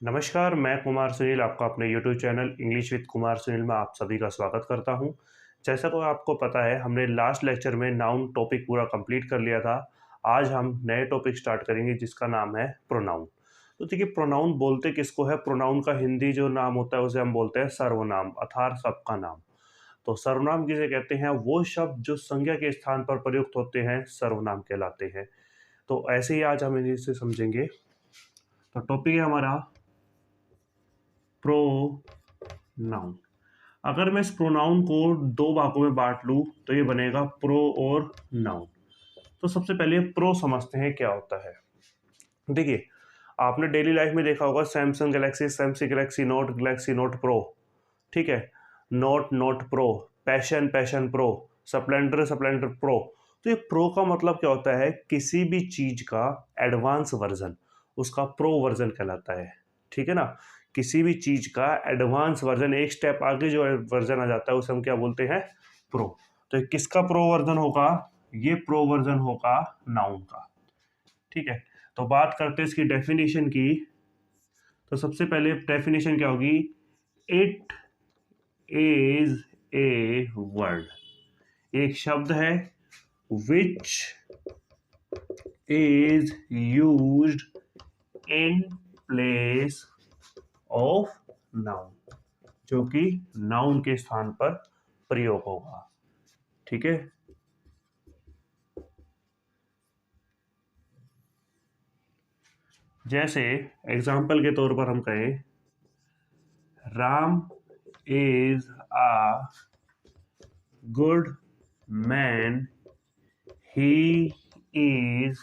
नमस्कार, मैं कुमार सुनील आपका अपने YouTube channel English with Kumar Sunil में आप सभी का स्वागत करता हूं। जैसा कि आपको पता है, हमने लास्ट लेक्चर में नाउन टॉपिक पूरा कंप्लीट कर लिया था। आज हम नए टॉपिक स्टार्ट करेंगे जिसका नाम है प्रोनाउन। तो देखिए, प्रोनाउन बोलते किसको है? प्रोनाउन का हिंदी जो नाम होता है उसे हम बोलते हैं सर्वनाम अर्थात सबका नाम। तो सर्वनाम किसे कहते हैं? वो शब्द जो संज्ञा के स्थान पर प्रयुक्त होते हैं सर्वनाम कहलाते हैं। तो ऐसे ही आज हम इसे समझेंगे। तो टॉपिक है हमारा प्रोनाउन। अगर मैं इस प्रोनाउन को दो भागों में बांट लूं तो ये बनेगा प्रो और नाउन। तो सबसे पहले प्रो समझते हैं क्या होता है। देखिए, आपने डेली लाइफ में देखा होगा सैमसंग गैलेक्सी नोट प्रो, ठीक है, note pro, passion pro, Splendor pro. तो ये प्रो का मतलब क्या होता है? किसी भी चीज का एडवांस वर्जन उसका प्रो वर्जन कहलाता है। ठीक है ना? किसी भी चीज का एडवांस वर्जन, एक स्टेप आगे जो वर्जन आ जाता है उसे हम क्या बोलते हैं? प्रो। तो ये किसका प्रो वर्जन होगा? ये प्रो वर्जन होगा नाउन का। ठीक है, तो बात करते हैं इसकी डेफिनेशन की। तो सबसे पहले डेफिनेशन क्या होगी? इट इज ए वर्ड, एक शब्द है which is used in place of noun, जो कि नाउन के स्थान पर प्रयोग होगा। ठीक है, जैसे एग्जाम्पल के तौर पर हम कहें, Ram is a good man, he is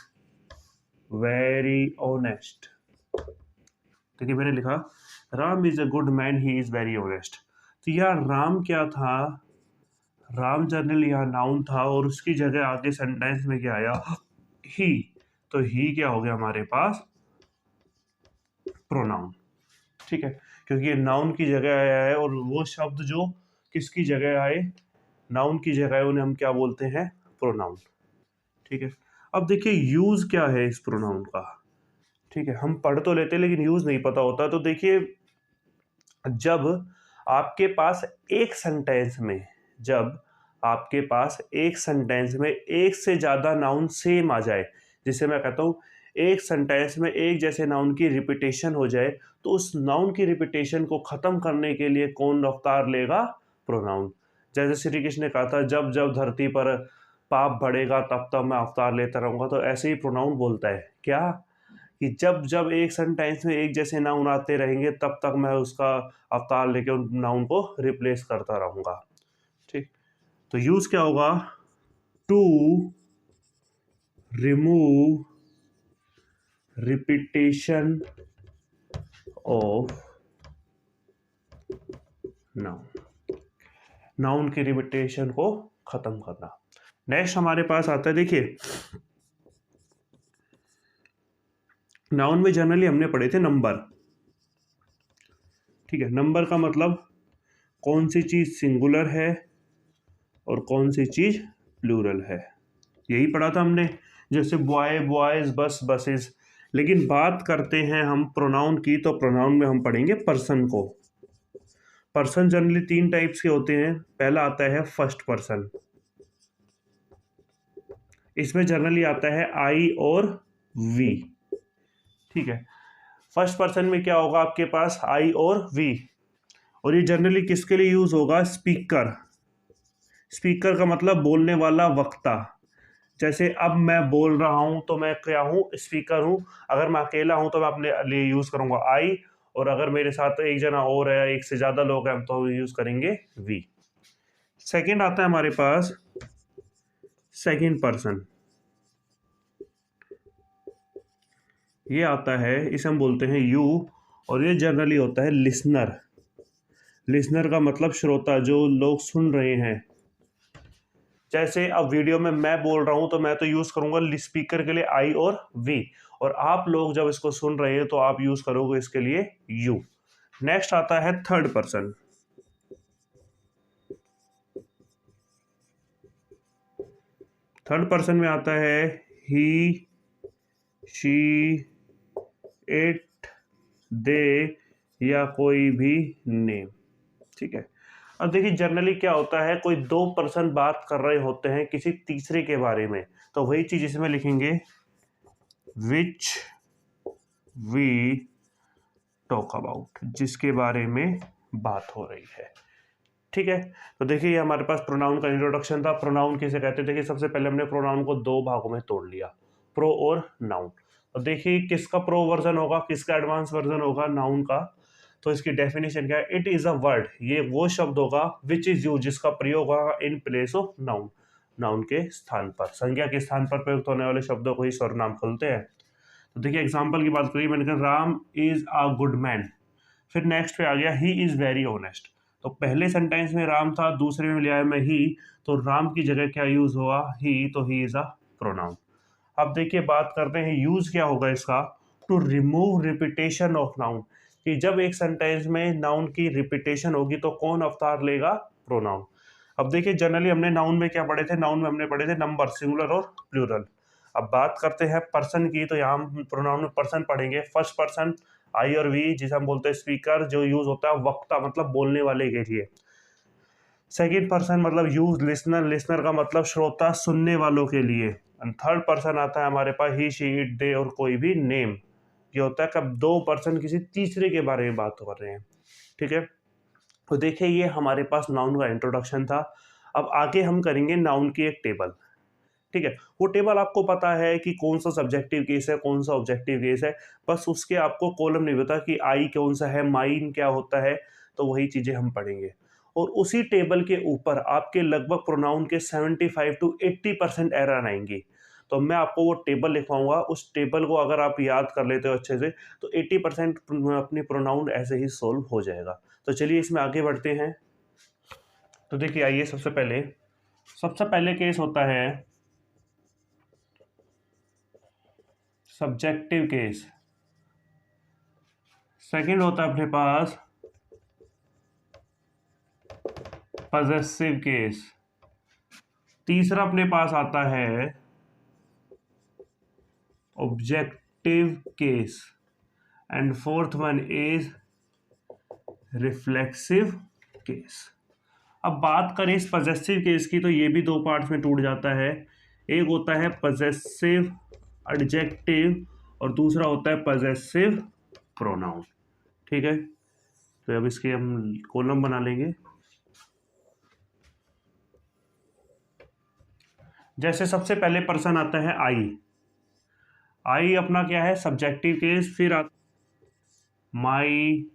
very honest. देखिए, मैंने लिखा Ram is a good man, he is very honest. तो यार राम क्या था? राम जनरली यहाँ नाउन था और उसकी जगह आगे सेंटेंस में क्या आया? ही। तो ही क्या हो गया हमारे पास? प्रोनाउन। ठीक है, क्योंकि ये नाउन की जगह आया है और वो शब्द जो किसकी जगह आए? नाउन की जगह, उन्हें हम क्या बोलते हैं? प्रोनाउन। ठीक है, अब देखिए यूज क्या है इस प्रोनाउन का। ठीक है, हम पढ़ तो लेते हैं लेकिन यूज नहीं पता होता। तो देखिए, जब आपके पास एक सेंटेंस में जब आपके पास एक सेंटेंस में एक से ज्यादा नाउन सेम आ जाए, जिसे मैं कहता हूँ एक सेंटेंस में एक जैसे नाउन की रिपीटेशन हो जाए, तो उस नाउन की रिपीटेशन को खत्म करने के लिए कौन अवतार लेगा? प्रोनाउन। जैसे श्री कृष्ण ने कहा था, जब जब धरती पर पाप बढ़ेगा तब तब मैं अवतार लेता रहूंगा। तो ऐसे ही प्रोनाउन बोलता है क्या? कि जब जब एक सेंटेंस में एक जैसे नाउन आते रहेंगे तब तक मैं उसका अवतार लेके उन नाउन को रिप्लेस करता रहूंगा। ठीक, तो यूज क्या होगा? To remove repetition of noun, noun की रिपीटेशन को खत्म करना। नेक्स्ट हमारे पास आता है, देखिए नाउन में जनरली हमने पढ़े थे नंबर। ठीक है, नंबर का मतलब कौन सी चीज सिंगुलर है और कौन सी चीज प्लूरल है, यही पढ़ा था हमने। जैसे बॉय बॉयज, बस बसेस। लेकिन बात करते हैं हम प्रोनाउन की, तो प्रोनाउन में हम पढ़ेंगे पर्सन को। पर्सन जनरली तीन टाइप्स के होते हैं। पहला आता है फर्स्ट पर्सन, इसमें जनरली आता है आई और वी। ठीक है, फर्स्ट पर्सन में क्या होगा आपके पास? आई और वी। और ये जनरली किसके लिए यूज होगा? स्पीकर। स्पीकर का मतलब बोलने वाला, वक्ता। जैसे अब मैं बोल रहा हूं तो मैं क्या हूं? स्पीकर हूं। अगर मैं अकेला हूं तो मैं अपने लिए यूज करूंगा आई, और अगर मेरे साथ एक जना और है, एक से ज्यादा लोग हैं, तो यूज करेंगे वी। सेकंड आता है हमारे पास सेकंड पर्सन। ये आता है, इसे हम बोलते हैं यू, और ये जनरली होता है लिसनर। लिसनर का मतलब श्रोता, जो लोग सुन रहे हैं। जैसे अब वीडियो में मैं बोल रहा हूं तो मैं तो यूज करूंगा स्पीकर के लिए आई और वी, और आप लोग जब इसको सुन रहे हैं तो आप यूज करोगे इसके लिए यू। नेक्स्ट आता है थर्ड पर्सन। थर्ड पर्सन में आता है ही, शी, इट, दे या कोई भी नेम। ठीक है। अब देखिए जनरली क्या होता है, कोई दो पर्सन बात कर रहे होते हैं किसी तीसरे के बारे में, तो वही चीज इसमें लिखेंगे विच वी टॉक अबाउट, जिसके बारे में बात हो रही है। ठीक है। तो देखिए ये हमारे पास प्रोनाउन का इंट्रोडक्शन था। प्रोनाउन किसे कहते हैं? देखिए सबसे पहले हमने प्रोनाउन को दो भागों में तोड़ लिया, प्रो और नाउन। तो देखिए किसका प्रो वर्जन होगा, किसका एडवांस वर्जन होगा? नाउन का। तो इसकी डेफिनेशन क्या है? इट इज अ वर्ड, ये वो शब्द होगा विच इज यूज, जिसका प्रयोग होगा in place of noun, noun के स्थान पर, संज्ञा के स्थान पर प्रयुक्त होने वाले शब्दों को ही सर्वनाम खोलते हैं। तो देखिए एग्जाम्पल की बात करिए, मैंने कहा Ram is a good man, फिर नेक्स्ट पे आ गया ही इज वेरी ऑनेस्ट। तो पहले सेंटेंस में राम था, दूसरे में लिया है मैं ही, तो राम की जगह क्या यूज हुआ? ही, तो ही इज अ प्रोनाउन। अब देखिए बात करते हैं यूज क्या होगा इसका, to remove repetition of noun, कि जब एक सेंटेंस में नाउन की रिपीटेशन होगी तो कौन अवतार लेगा? प्रोनाउन। अब देखिए जनरली हमने नाउन में क्या पढ़े थे? नाउन में हमने पढ़े थे नंबर, सिंगुलर और प्लूरल। अब बात करते हैं पर्सन की, तो यहाँ हम प्रोनाउन में पर्सन पढ़ेंगे। फर्स्ट पर्सन आई और वी, जिसे हम बोलते हैं स्पीकर, जो यूज होता है वक्ता मतलब बोलने वाले के लिए। सेकेंड पर्सन मतलब यूज लिसनर, लिसनर का मतलब श्रोता, सुनने वालों के लिए। थर्ड पर्सन आता है हमारे पास ही, शी, इट, दे और कोई भी नेम। ये होता है कब दो पर्सन किसी तीसरे के बारे में बात कर रहे हैं। ठीक है। तो देखिए ये हमारे पास नाउन का इंट्रोडक्शन था। अब आगे हम करेंगे नाउन की एक टेबल। ठीक है। वो टेबल आपको पता है कि कौन सा सब्जेक्टिव केस है, कौन सा ऑब्जेक्टिव केस है, बस उसके आपको कॉलम नहीं पता कि आई कौन सा है, माइन क्या होता है, तो वही चीज़ें हम पढ़ेंगे। और उसी टेबल के ऊपर आपके लगभग प्रोनाउन के 75 to 80% एरर आएंगी। तो मैं आपको वो टेबल लिखवाऊंगा, उस टेबल को अगर आप याद कर लेते हो अच्छे से तो 80% अपनी प्रोनाउन ऐसे ही सोल्व हो जाएगा। तो चलिए इसमें आगे बढ़ते हैं। तो देखिए आइए सबसे पहले केस होता है सब्जेक्टिव केस। सेकंड होता है अपने पास पजेसिव केस। तीसरा अपने पास आता है objective case and fourth one is reflexive case. अब बात करें इस पजेसिव केस की, तो ये भी दो पार्ट्स में टूट जाता है। एक होता है पजेसिव एडजेक्टिव और दूसरा होता है पजेसिव प्रोनाउन। ठीक है। तो अब इसके हम कॉलम बना लेंगे। जैसे सबसे पहले पर्सन आता है आई। आई अपना क्या है? Subjective case. फिर माई,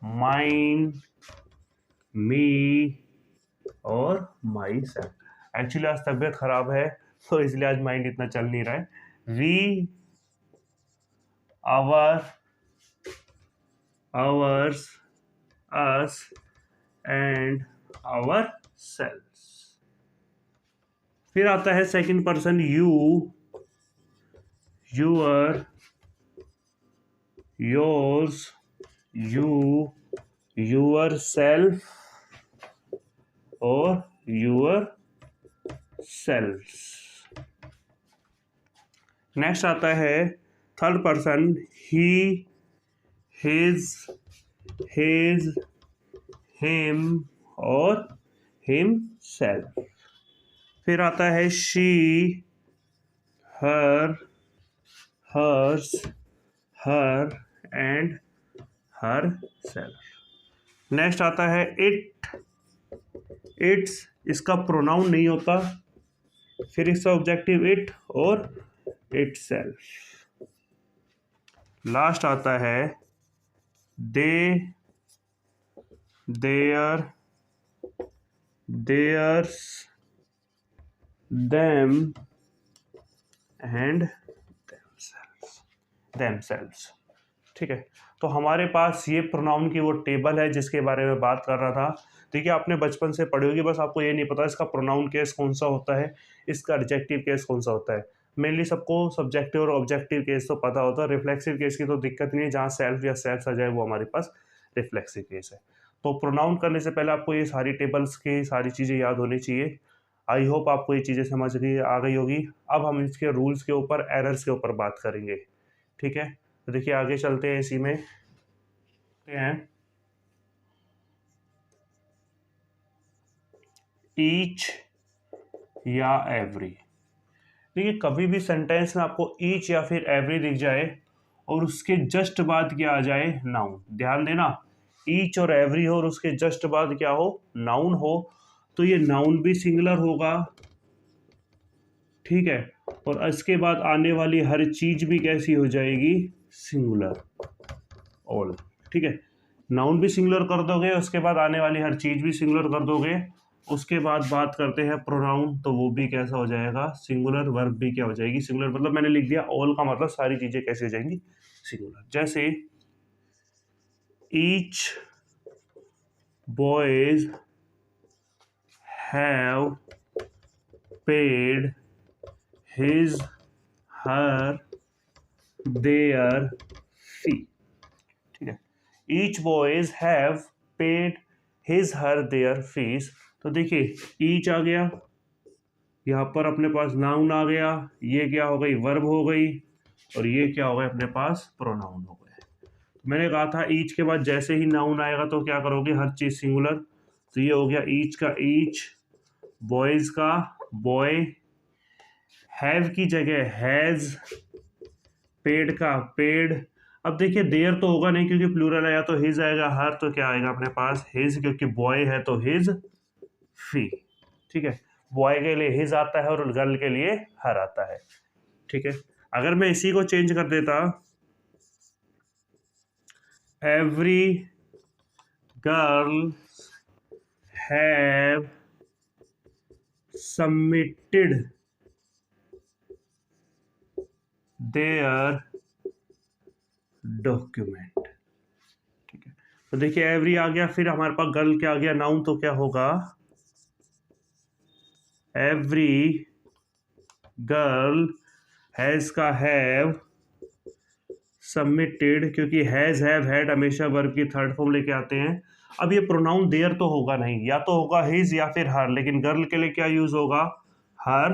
माइन, मी और माई सेल्फ। एक्चुअली आज तबीयत खराब है तो इसलिए आज माइंड इतना चल नहीं रहा है। We, our, ours, us and ourself. फिर आता है second person you, your, yours, you, yourself और यूअर सेल्फ। नेक्स्ट आता है third person he, his, his, him और हिम सेल्फ। फिर आता है she, her, hers, her and herself. Next आता है इट, इट्स, इसका प्रोनाउन नहीं होता। फिर इसका ऑब्जेक्टिव इट और इट सेल्फ। लास्ट आता है they, their, theirs, them and themselves. ठीक है। तो हमारे पास ये प्रोनाउन की वो टेबल है जिसके बारे में बात कर रहा था। देखिए आपने बचपन से पढ़ी होगी, बस आपको ये नहीं पता इसका प्रोनाउन केस कौन सा होता है, इसका एडजेक्टिव केस कौन सा होता है। मेनली सबको सब्जेक्टिव और ऑब्जेक्टिव केस तो पता होता है। रिफ्लेक्सिव केस की तो दिक्कत नहीं है, जहाँ सेल्फ या सेल्फ आ जाए वो हमारे पास रिफ्लेक्सिव केस है। तो प्रोनाउन करने से पहले आपको ये सारी टेबल्स की सारी चीज़ें याद होनी चाहिए। आई होप आपको ये चीज़ें समझ आ गई होगी। अब हम इसके रूल्स के ऊपर, एरर्स के ऊपर बात करेंगे। ठीक है। तो देखिए आगे चलते हैं, इसी में हैं ईच या एवरी। देखिए कभी भी सेंटेंस में आपको ईच या फिर एवरी दिख जाए और उसके जस्ट बाद क्या आ जाए, नाउन। ध्यान देना, ईच और एवरी हो और उसके जस्ट बाद क्या हो, नाउन हो, तो ये नाउन भी सिंगुलर होगा, ठीक है, और इसके बाद आने वाली हर चीज भी कैसी हो जाएगी, सिंगुलर, ऑल, ठीक है। नाउन भी सिंगुलर कर दोगे, उसके बाद आने वाली हर चीज भी सिंगुलर कर दोगे। उसके बाद बात करते हैं प्रोनाउन, तो वो भी कैसा हो जाएगा, सिंगुलर। वर्ब भी क्या हो जाएगी, सिंगुलर। मतलब मैंने लिख दिया ऑल का मतलब सारी चीजें कैसे हो जाएंगी, सिंगुलर। जैसे each boys have paid his her their fee, ठीक है। Each boys have paid his her their fees. तो देखिए ईच आ गया, यहाँ पर अपने पास नाउन आ गया, ये क्या हो गई, वर्ब हो गई, और ये क्या हो गया अपने पास, प्रोनाउन हो गए। तो मैंने कहा था ईच के बाद जैसे ही नाउन आएगा तो क्या करोगे, हर चीज सिंगुलर। तो ये हो गया ईच का ईच, बॉयज का बॉय, हैव की जगह हैज, पेड का पेड। अब देखिए देयर तो होगा नहीं क्योंकि प्लूरल है, या तो हिज आएगा, हर तो क्या आएगा अपने पास, हिज, क्योंकि बॉय है तो हिज फी, ठीक है। बॉय के लिए हिज आता है और गर्ल के लिए हर आता है, ठीक है। अगर मैं इसी को चेंज कर देता, every girl have submitted there document, ठीक है। तो देखिए एवरी आ गया, फिर हमारे पास गर्ल क्या आ गया, नाउन, तो क्या होगा, एवरी गर्ल, हैज का हैव, सबमिटेड, क्योंकि हैज हैव हैड हमेशा वर्ब की थर्ड फॉर्म लेके आते हैं। अब ये प्रोनाउन देयर तो होगा नहीं, या तो होगा हिज या फिर हर, लेकिन गर्ल के लिए क्या यूज होगा, हर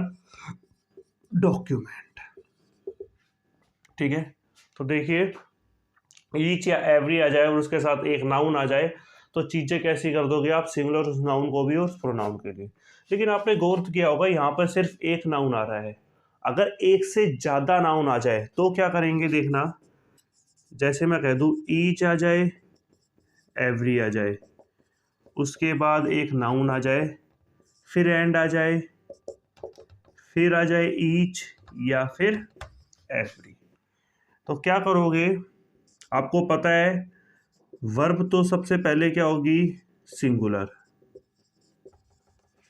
डॉक्यूमेंट, ठीक है। तो देखिए ईच या एवरी आ जाए और उसके साथ एक नाउन आ जाए तो चीजें कैसी कर दोगे आप, सिंगुलर उस नाउन को भी और उस प्रोनाउन के लिए। लेकिन आपने गौर किया होगा यहाँ पर सिर्फ एक नाउन आ रहा है, अगर एक से ज्यादा नाउन आ जाए तो क्या करेंगे, देखना। जैसे मैं कह दूं ईच आ जाए, एवरी आ जाए, उसके बाद एक नाउन आ जाए, फिर एंड आ जाए, फिर आ जाए ईच या फिर एवरी, तो क्या करोगे, आपको पता है वर्ब तो सबसे पहले क्या होगी, सिंगुलर,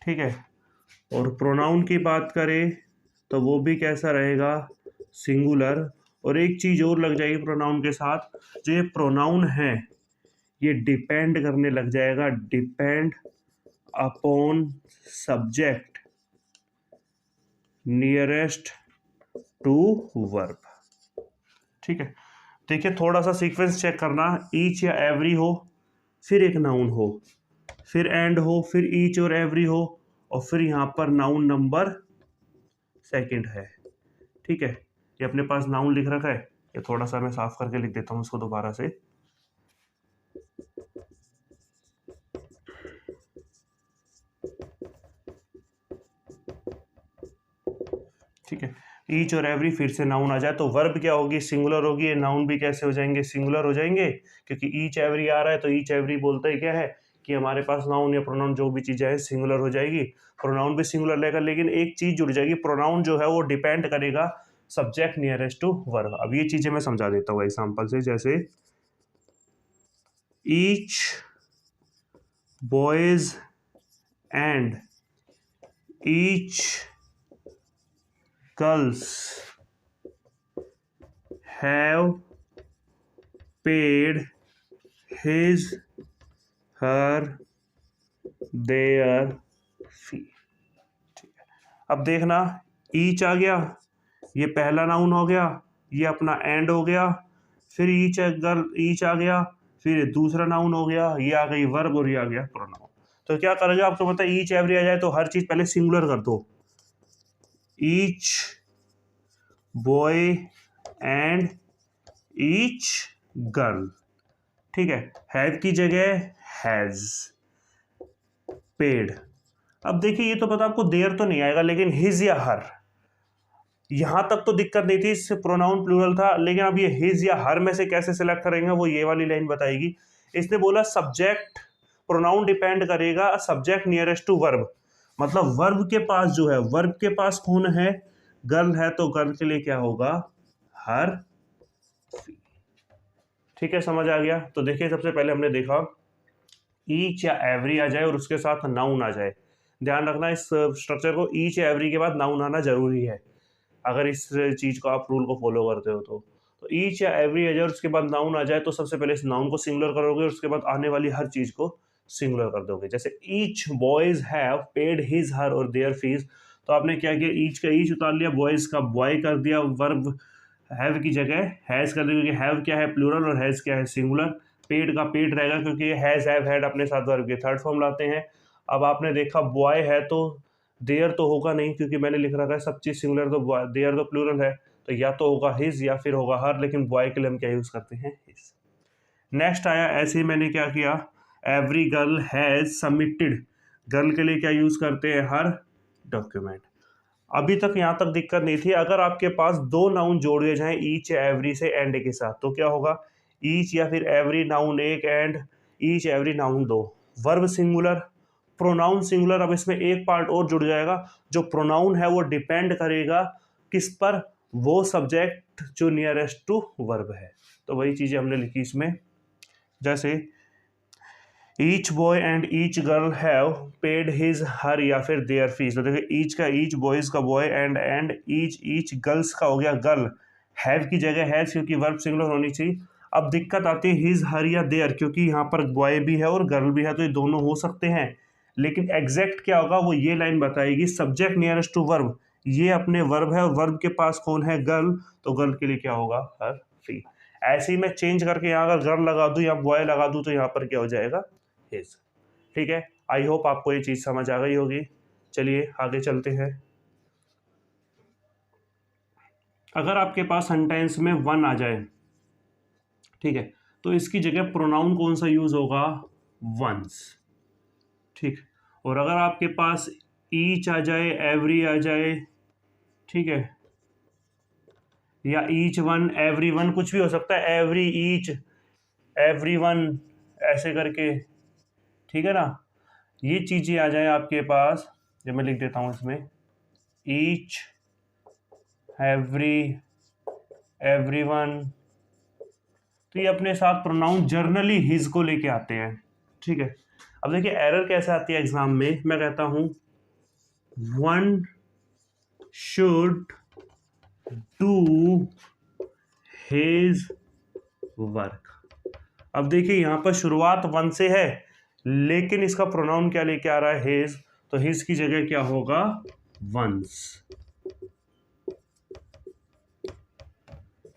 ठीक है, और प्रोनाउन की बात करें तो वो भी कैसा रहेगा, सिंगुलर। और एक चीज और लग जाएगी प्रोनाउन के साथ, जो ये प्रोनाउन है ये डिपेंड करने लग जाएगा, depend upon subject nearest to verb, ठीक है। देखिए थोड़ा सा सीक्वेंस चेक करना, ईच या एवरी हो, फिर एक नाउन हो, फिर एंड हो, फिर ईच और एवरी हो, और फिर यहाँ पर नाउन नंबर सेकंड है, ठीक है। ये अपने पास नाउन लिख रखा है, ये थोड़ा सा मैं साफ करके लिख देता हूँ इसको दोबारा से, ठीक है। ईच और एवरी फिर से नाउन आ जाए तो वर्ब क्या होगी, सिंगुलर होगी, ये नाउन भी कैसे हो जाएंगे, सिंगुलर हो जाएंगे, क्योंकि ईच एवरी आ रहा है तो ईच एवरी बोलते ही क्या है कि हमारे पास नाउन या प्रोनाउन जो भी चीज़ें हैं सिंगुलर हो जाएगी, प्रोनाउन भी सिंगुलर लेगा। लेकिन एक चीज़ जुड़ जाएगी, प्रोनाउन जो है वो डिपेंड करेगा सब्जेक्ट नियरेस्ट टू वर्ब। अब ये चीज़ें मैं समझा देता हूँ एग्जाम्पल से, जैसे each boys and each girls have paid his her their fee, ठीक है। अब देखना ईच आ गया, ये पहला नाउन हो गया, ये अपना एंड हो गया, फिर ईच गर्ल, ईच आ गया, फिर ये दूसरा नाउन हो गया, ये आ गई वर्ब और ये आ गया प्रोनाउन। तो क्या करेगा, आपको पता है ईच एवरी आ जाए तो हर चीज पहले सिंगुलर कर दो, each boy and each girl, ठीक है, हैव की जगह हैज, पेड। अब देखिए ये तो पता आपको देयर तो नहीं आएगा, लेकिन हिज या हर, यहां तक तो दिक्कत नहीं थी, इससे प्रोनाउन प्लूरल था, लेकिन अब ये हिज या हर में से कैसे सिलेक्ट करेंगे वो ये वाली लाइन बताएगी। इसने बोला सब्जेक्ट प्रोनाउन डिपेंड करेगा सब्जेक्ट नियरेस्ट टू वर्ब, मतलब वर्ब के पास जो है, वर्ब के पास कौन है, गर्ल है, तो गर्ल के लिए क्या होगा, हर। ठीक है, समझ आ गया। तो देखिए सबसे पहले हमने देखा ईच या एवरी आ जाए और उसके साथ नाउन आ जाए। ध्यान रखना इस स्ट्रक्चर को, ईच या एवरी के बाद नाउन आना जरूरी है अगर इस चीज को आप रूल को फॉलो करते हो तो ईच या एवरी आ जाए और उसके बाद नाउन आ जाए, तो सबसे पहले इस नाउन को सिंगुलर करोगे और उसके बाद आने वाली हर चीज को सिंगुलर कर दोगे। जैसे each boys have paid his हर और देयर फीस, तो आपने क्या किया, ईच का ईच उतार लिया, बॉयज का बॉय कर दिया, वर्ब हैव की जगह हैज कर दिया, क्योंकि हैव क्या है प्लूरल और हैज क्या है सिंगुलर। पेड का पेड रहेगा क्योंकि हैज हैव हैड अपने साथ वर्ब के थर्ड फॉर्म लाते हैं। अब आपने देखा बॉय है तो देयर तो होगा नहीं, क्योंकि मैंने लिख रखा है सब चीज सिंगुलर, तो देयर तो प्लूरल है, तो या तो होगा हिज या फिर होगा हर, लेकिन बॉय के लिए हम क्या यूज करते हैं, हिज। नेक्स्ट आया, ऐसे ही मैंने क्या किया, every girl has submitted, girl के लिए क्या यूज करते हैं, हर डॉक्यूमेंट। अभी तक यहाँ तक दिक्कत नहीं थी। अगर आपके पास दो नाउन जोड़े जाएं ईच या एवरी से एंड के साथ, तो क्या होगा, ईच या फिर एवरी नाउन एक एंड ईच एवरी नाउन दो, वर्ब सिंगुलर, प्रोनाउन सिंगुलर। अब इसमें एक पार्ट और जुड़ जाएगा, जो प्रोनाउन है वो डिपेंड करेगा किस पर, वो सब्जेक्ट जो नियरेस्ट टू वर्ब है। तो वही चीजें हमने लिखी इसमें, जैसे each boy and each girl have paid his हर या फिर देयर फीस। तो देखिए ईच का ईच, बॉयज का बॉय, एंड ईच गर्ल्स का हो गया गर्ल, हैव की जगह हैज क्योंकि वर्ब सिंगुलर होनी चाहिए। अब दिक्कत आती है हिज हर या देयर, क्योंकि यहाँ पर बॉय भी है और गर्ल भी है, तो ये दोनों हो सकते हैं, लेकिन एग्जैक्ट क्या होगा वो ये लाइन बताएगी। सब्जेक्ट नियरेस्ट टू वर्ब, ये अपने वर्ब है और वर्ब के पास कौन है, गर्ल, तो गर्ल के लिए क्या होगा, हर फी। ऐसे ही मैं चेंज करके यहाँ अगर गर्ल लगा दूं या बॉय लगा दूं, तो यहाँ पर क्या हो जाएगा, हिज। ठीक है, आई होप आपको ये चीज समझ आ गई होगी। चलिए आगे चलते हैं। अगर आपके पास सेंटेंस में वन आ जाए, ठीक है, तो इसकी जगह प्रोनाउन कौन सा यूज होगा, वंस। ठीक, और अगर आपके पास ईच आ जाए, एवरी आ जाए, ठीक है, या ईच वन, एवरी वन, कुछ भी हो सकता है, एवरी, ईच, एवरी वन, ऐसे करके, ठीक है ना, ये चीजें आ जाए आपके पास, जब मैं लिख देता हूं इसमें, ईच, एवरी, एवरीवन, तो ये अपने साथ प्रोनाउन जर्नली हिज को लेके आते हैं। ठीक है, अब देखिए एरर कैसे आती है एग्जाम में, मैं कहता हूं one should do his work. अब देखिए यहां पर शुरुआत वन से है, लेकिन इसका प्रोनाउन क्या लेके आ रहा है, हिज, तो हिज की जगह क्या होगा, वंस।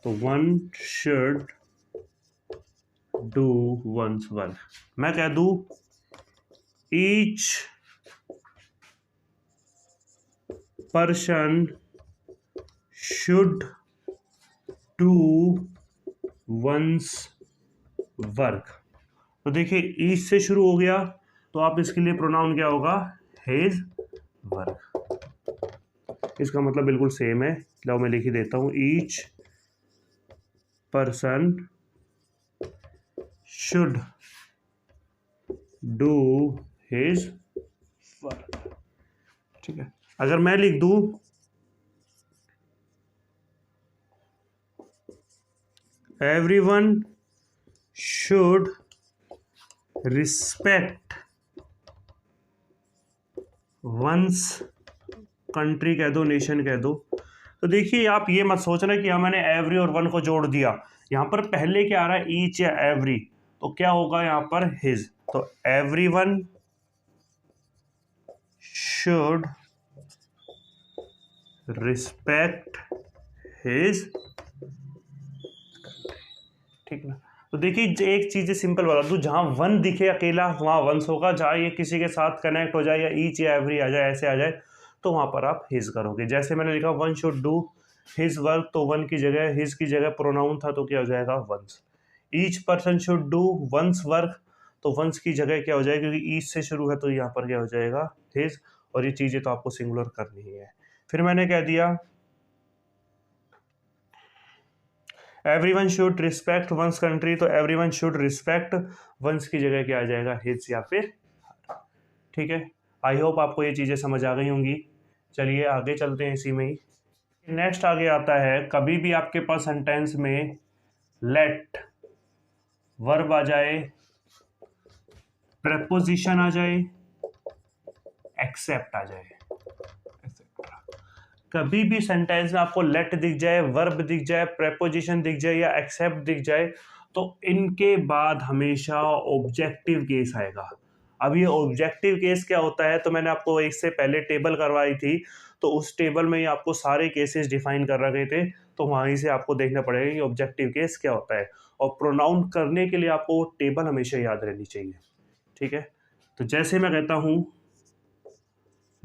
तो one should do one's work. मैं कह दूं each person should do one's work. तो देखिए ईच से शुरू हो गया, तो आप इसके लिए प्रोनाउन क्या होगा, हिज वर्क। इसका मतलब बिल्कुल सेम है, लो मैं लिख ही देता हूं, each person should do his work. ठीक है, अगर मैं लिख दूं everyone should respect one's country कह दो, नेशन कह दो, तो देखिए आप ये मत सोचना कि मैंने एवरी और वन को जोड़ दिया, यहां पर पहले क्या आ रहा है, ईच या एवरी, तो क्या होगा यहां पर, हिज। तो एवरीवन शुड रिस्पेक्ट हिज, ठीक ना। तो देखिए एक चीज सिंपल बता दूं, जहां वन दिखे अकेला वहां वंस होगा, जहां ये किसी के साथ कनेक्ट हो जाए या ईच या एवरी आ जाए, ऐसे आ जाए, तो वहां पर आप हिज करोगे। जैसे मैंने लिखा one should do his work, तो वन की जगह, हिज की जगह प्रोनाउन था तो क्या हो जाएगा one's. Each person should do one's work, तो वंस की जगह क्या हो जाएगा, क्योंकि ईच से शुरू है तो यहाँ पर क्या हो जाएगा हिज, और ये चीज़ें तो आपको सिंगुलर करनी ही है। फिर मैंने कह दिया everyone should respect one's country, तो एवरीवन शुड रिस्पेक्ट वंस की जगह क्या आ जाएगा हिज या फिर, ठीक है। आई होप आपको ये चीज़ें समझ आ गई होंगी। चलिए आगे चलते हैं इसी में ही। नेक्स्ट आगे आता है, कभी भी आपके पास सेंटेंस में लेट वर्ब आ जाए, प्रेपोजिशन आ जाए, एक्सेप्ट आ जाए, कभी भी सेंटेंस में आपको लेट दिख जाए, वर्ब दिख जाए, प्रेपोजिशन दिख जाए या एक्सेप्ट दिख जाए, तो इनके बाद हमेशा ऑब्जेक्टिव केस आएगा। अब ये ऑब्जेक्टिव केस क्या होता है, तो मैंने आपको एक से पहले टेबल करवाई थी, तो उस टेबल में ही आपको सारे केसेस डिफाइन कर रखे थे, तो वहीं से आपको देखना पड़ेगा कि ऑब्जेक्टिव केस क्या होता है। और प्रोनाउन करने के लिए आपको टेबल हमेशा याद रहनी चाहिए, ठीक है। तो जैसे मैं कहता हूं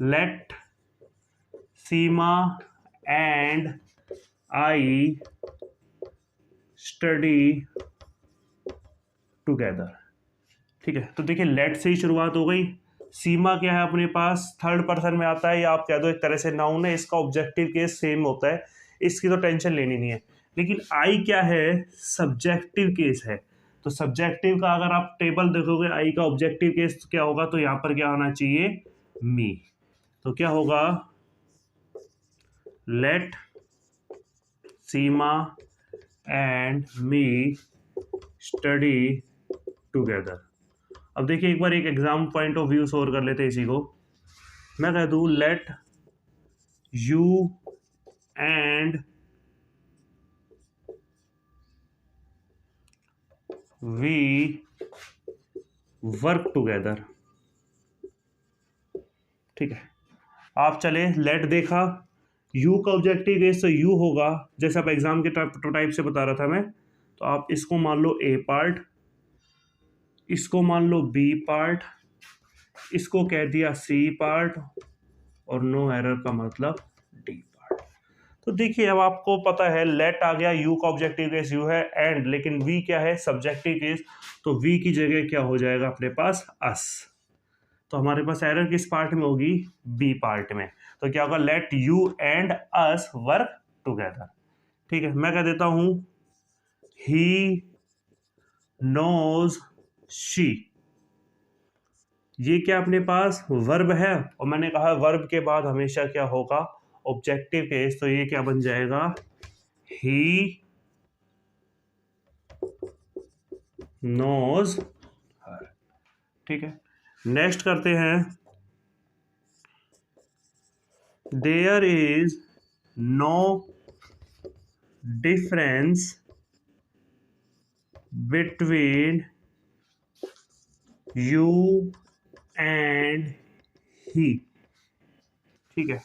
let Seema and I study together, ठीक है। तो देखिए लेट से ही शुरुआत हो गई। सीमा क्या है अपने पास, थर्ड पर्सन में आता है, या आप कह दो एक तरह से नाउन है, इसका ऑब्जेक्टिव केस सेम होता है, इसकी तो टेंशन लेनी नहीं है। लेकिन आई क्या है, सब्जेक्टिव केस है। तो सब्जेक्टिव का अगर आप टेबल देखोगे, आई का ऑब्जेक्टिव केस क्या होगा, तो यहाँ पर क्या होना चाहिए मी। तो क्या होगा let Seema and me study together. अब देखिए एक बार एक एग्जाम पॉइंट ऑफ व्यू से और कर लेते हैं इसी को। मैं कह दूं let you and we work together, ठीक है। आप चले लेट देखा, यू का ऑब्जेक्टिव केस तो यू होगा, जैसे आप एग्जाम के टाइप से बता रहा था मैं। तो आप इसको मान लो ए पार्ट, इसको मान लो बी पार्ट, इसको कह दिया सी पार्ट, और नो एरर का मतलब डी पार्ट। तो देखिए अब आपको पता है लेट आ गया, यू का ऑब्जेक्टिव केस यू है, एंड लेकिन वी क्या है सब्जेक्टिव केस, तो वी की जगह क्या हो जाएगा अपने पास अस। तो हमारे पास एरर किस पार्ट में होगी, बी पार्ट में। तो क्या होगा late you and us work together, ठीक है। मैं कह देता हूं ही नोज शी, ये क्या अपने पास वर्ब है, और मैंने कहा वर्ब के बाद हमेशा क्या होगा ऑब्जेक्टिव केस, तो ये क्या बन जाएगा ही नोज हर, ठीक है। नेक्स्ट करते हैं there is no difference between you and he, ठीक है।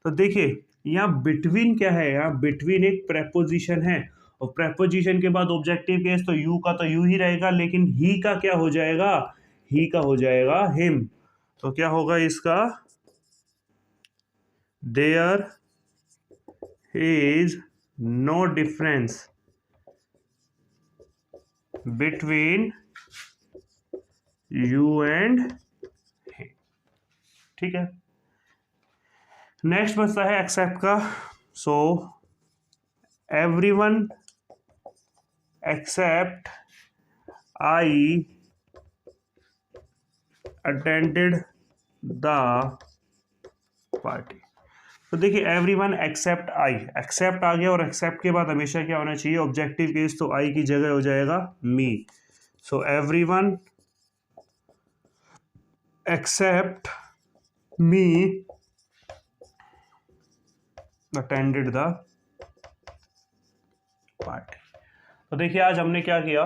तो देखिए यहाँ बिटवीन क्या है, यहाँ बिटवीन एक प्रेपोजिशन है, और प्रेपोजिशन के बाद ऑब्जेक्टिव केस, तो यू का तो यू ही रहेगा, लेकिन ही का क्या हो जाएगा, ही का हो जाएगा हिम। तो क्या होगा इसका there is no difference between you and he, ठीक है। नेक्स्ट बचता है एक्सेप्ट का। So everyone except I attended the party. तो देखिए एवरीवन एक्सेप्ट आई, एक्सेप्ट आ गया, और एक्सेप्ट के बाद हमेशा क्या होना चाहिए ऑब्जेक्टिव केस, तो आई की जगह हो जाएगा me. So everyone except me attended the party. तो देखिए आज हमने क्या किया,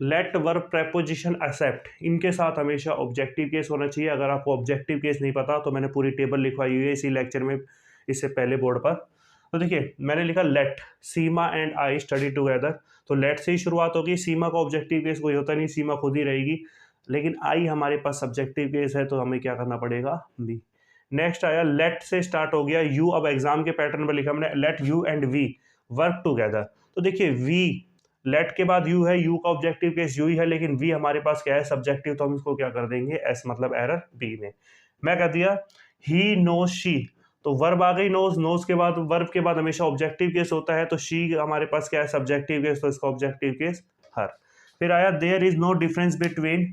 लेट वर्ब प्रेपोजिशन एक्सेप्ट, इनके साथ हमेशा ऑब्जेक्टिव केस होना चाहिए। अगर आपको ऑब्जेक्टिव केस नहीं पता तो मैंने पूरी टेबल लिखवाई हुई है इसी लेक्चर में, इससे पहले बोर्ड पर। तो देखिए मैंने लिखा let Seema and I study together, तो लेट से ही शुरुआत होगी, सीमा का ऑब्जेक्टिव केस कोई होता नहीं, सीमा खुद ही रहेगी, लेकिन आई हमारे पास सब्जेक्टिव केस है, तो हमें क्या करना पड़ेगा बी। नेक्स्ट आया लेट से स्टार्ट हो गया यू, अब एग्जाम के पैटर्न पर लिखा हमने let you and we work together. तो देखिए वी, लेट के बाद यू है, यू का ऑब्जेक्टिव केस यू ही है, लेकिन वी हमारे पास क्या है सब्जेक्टिव, तो हम इसको क्या कर देंगे एस मतलब एरर बी में। मैं कह दिया ही नोज शी, तो वर्ब आ गई नोज, नोज के बाद वर्ब के बाद हमेशा ऑब्जेक्टिव केस होता है, तो शी हमारे पास क्या है सब्जेक्टिव केस, तो इसका ऑब्जेक्टिव केस हर। फिर आया there is no difference between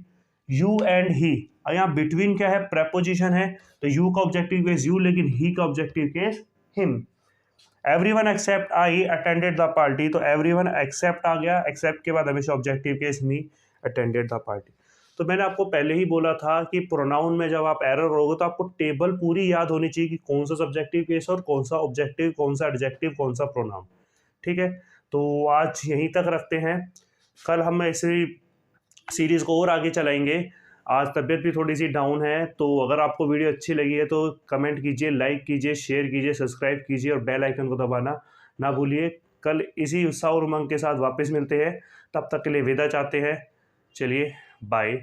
you and he, यहाँ बिटवीन क्या है प्रेपोजिशन है, तो यू का ऑब्जेक्टिव केस यू, लेकिन ही का objective case him. Everyone except I attended the party, तो एवरीवन एक्सेप्ट आ गया, एक्सेप्ट के बाद हमेशा objective case me attended the party. तो मैंने आपको पहले ही बोला था कि प्रोनाउन में जब आप एरर करोगे तो आपको टेबल पूरी याद होनी चाहिए कि कौन सा सब्जेक्टिव केस और कौन सा ऑब्जेक्टिव, कौन सा एडजेक्टिव, कौन सा प्रोनाउन। ठीक है, तो आज यहीं तक रखते हैं, कल हम ऐसे सीरीज़ को और आगे चलाएंगे। आज तबीयत भी थोड़ी सी डाउन है, तो अगर आपको वीडियो अच्छी लगी है तो कमेंट कीजिए, लाइक कीजिए, शेयर कीजिए, सब्सक्राइब कीजिए और बेल आइकन को दबाना ना भूलिए। कल इसी उत्साह और उमंग के साथ वापस मिलते हैं, तब तक के लिए विदा चाहते हैं। चलिए बाय।